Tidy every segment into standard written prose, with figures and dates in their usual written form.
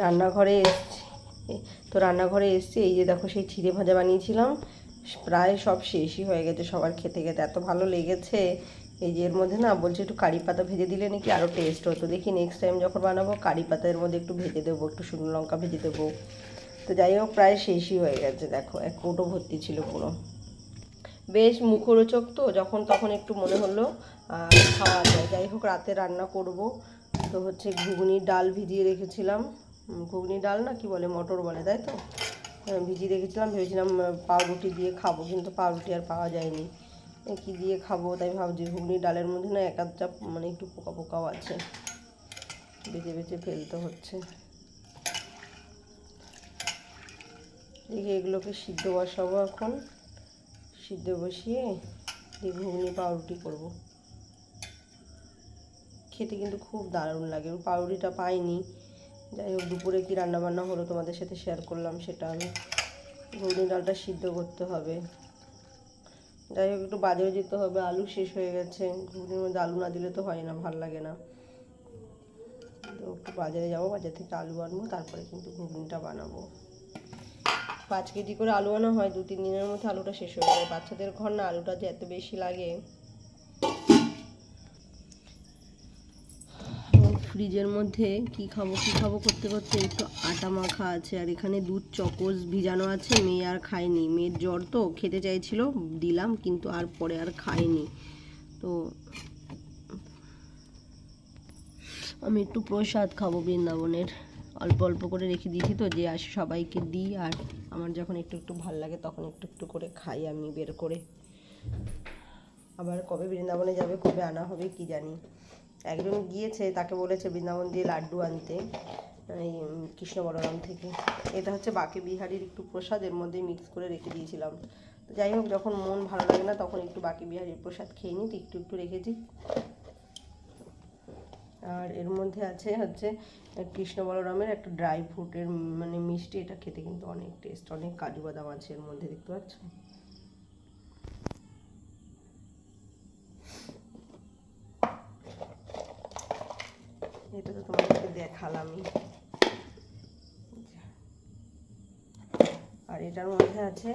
রান্নাঘরে এসছি। তো রান্নাঘরে এসছি, এই যে দেখো সেই চিড়ে ভাজা বানিয়েছিলাম, প্রায় সব শেষই হয়ে গেছে সবার খেতে খেতে। এত ভালো লেগেছে। এই যে এর মধ্যে না বলছে একটু কারি পাতা ভেজে দিলে নাকি আরও টেস্ট হতো। দেখি নেক্সট টাইম যখন বানাবো কারি পাতা এর মধ্যে একটু ভেজে দেবো, একটু শুকনো লঙ্কা ভেজে দেবো। তো যাই হোক, প্রায় শেষই হয়ে গেছে। দেখো এক কৌটো ভর্তি ছিল পুরো। বেশ মুখরোচক, তো যখন তখন একটু মনে হলো খাওয়া যায়। যাই হোক, রাতে রান্না করব। তো হচ্ছে ঘুগনির ডাল ভিজিয়ে রেখেছিলাম। ঘুগনি ডাল না কি বলে, মটর বলে, তাই তো। ভিজিয়ে রেখেছিলাম, ভেবেছিলাম পাউরুটি দিয়ে খাবো, কিন্তু পাউরুটি আর পাওয়া যায়নি। কি দিয়ে খাবো, তাই ভাবছি ঘুগনির ডালের মধ্যে না এক আধটা মানে একটু পোকা পোকাও আছে, বেছে বেছে ফেলতে হচ্ছে। দেখি এগুলোকে সিদ্ধ বসাবো এখন। সিদ্ধ বসিয়ে দিয়ে ঘুগনি পাউরুটি করব। খেতে কিন্তু খুব দারুণ লাগে। পাউরুটিটা পাইনি। যাই হোক, দুপুরে কি রান্নাবান্না হলো তোমাদের সাথে শেয়ার করলাম সেটা আমি। ঘুগনি ডালটা সিদ্ধ করতে হবে। যাই হোক, একটু বাজারে যেতে হবে, আলু শেষ হয়ে গেছে। ঘুগনির মধ্যে আলু না দিলে তো হয় না, ভাল লাগে না। তো একটু বাজারে যাবো, বাজার থেকে আলু আনবো, তারপরে কিন্তু ঘুগনিটা বানাবো। 5 কেজি করে আলু আনা হয়, 2-3 দিনের মধ্যে আলুটা শেষ হয়ে যায়। বাচ্চাদের ঘর না, আলুটা যে এত বেশি লাগে। ফ্রিজের মধ্যে কি খাবো করতে করতে একটু আটা মাখা আছে, আর এখানে দুধ চকোস ভিজানো আছে। মেয়ে আর খায়নি, মেয়ের জ্বর তো, খেতে চাইছিল, দিলাম, কিন্তু আর পরে আর খায়নি। তো আমি একটু প্রসাদ খাবো বৃন্দাবনের। অল্প অল্প করে রেখে দিয়েছি, তো যে আসে সবাইকে দিই, আর আমার যখন একটু একটু ভাল লাগে তখন একটু একটু করে খাই আমি বের করে। আবার কবে বৃন্দাবনে যাবে, কবে আনা হবে কি জানি। একজন গিয়েছে, তাকে বলেছে বৃন্দাবন দিয়ে লাড্ডু আনতে, এই কৃষ্ণ বলরাম থেকে। এটা হচ্ছে বাঁকে বিহারীর একটু প্রসাদ, এর মধ্যে মিক্স করে রেখে দিয়েছিলাম। তো যাই হোক, যখন মন ভালো লাগে না তখন একটু বাঁকে বিহারীর প্রসাদ খেয়ে নিই, তো একটু একটু রেখেছি। আর এর মধ্যে আছে হচ্ছে কৃষ্ণ বলরামের একটা ড্রাই ফ্রুটের মানে মিষ্টি। এটা খেতে কিন্তু অনেক টেস্ট, অনেক কাজু বাদাম আছে এর মধ্যে, দেখতে পাচ্ছ। এটা তো তোমাদেরকে দেখালামই। আর এটার মধ্যে আছে,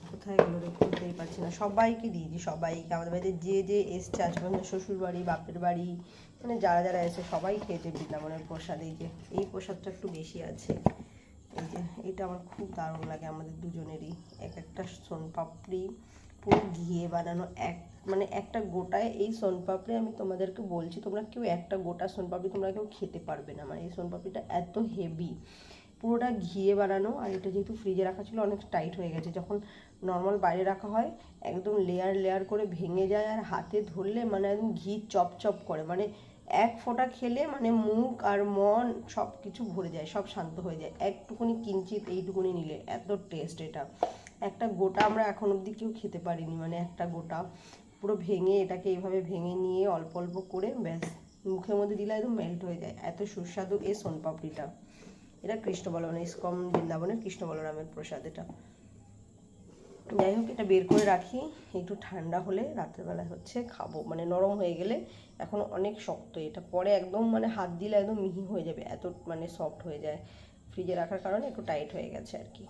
কোথায় গেলো রে, খুলতেই পারছি না। সবাইকে দিয়েছি, সবাইকে, আমাদের বাড়িতে যে যে এসছে আজ পর্যন্ত, শ্বশুর বাড়ি, বাপের বাড়ি, মানে যারা যারা এসে সবাই খেয়েছে বৃন্দাবনের প্রসাদ। এই যে এই প্রসাদটা একটু বেশি আছে। এই যে এটা আমার খুব দারুণ লাগে, আমাদের দুজনেরই। এক একটা সোনপাপড়ি পুরো ঘিয়ে বানানো, মানে একটা গোটায় এই সোনপাপড়ি, আমি তোমাদেরকে বলছি, তোমরা কেউ একটা গোটা সোনপাপড়ি তোমরা কেউ খেতে পারবে না। মানে এই সোনপাপড়িটা এত হেভি, পুরোটা ঘিয়ে বানানো। আর এটা যেহেতু ফ্রিজে রাখা ছিল, অনেক টাইট হয়ে গেছে। যখন নর্মাল বাইরে রাখা হয় একদম লেয়ার লেয়ার করে ভেঙে যায়, আর হাতে ধরলে মানে একদম ঘি চপ চপ করে। মানে এক ফোঁটা খেলে মানে মুখ আর মন সব কিছু ভরে যায়, সব শান্ত হয়ে যায়। একটুকুনি কিঞ্চিত এইটুকুনি নিলে এত টেস্ট। এটা একটা গোটা আমরা এখন অবধি কেউ খেতে পারিনি, মানে একটা গোটা পুরো ভেঙে, এটাকে এইভাবে ভেঙে নিয়ে অল্প অল্প করে ব্যাস মুখের মধ্যে দিলে একদম মেল্ট হয়ে যায়। এত সুস্বাদু এই সোনপাপড়িটা। এটা কৃষ্ণ বলরাম, ইসকন বৃন্দাবনের কৃষ্ণ বলরামের প্রসাদ এটা। যাই হোক, এটা বের করে রাখি, একটু ঠান্ডা হলে রাত্রেবেলা হচ্ছে খাবো। মানে নরম হয়ে গেলে, এখন অনেক শক্ত এটা, পরে একদম মানে হাত দিলে একদম মিহি হয়ে যাবে, এত মানে সফট হয়ে যায়। ফ্রিজে রাখার কারণে একটু টাইট হয়ে গেছে আর কি।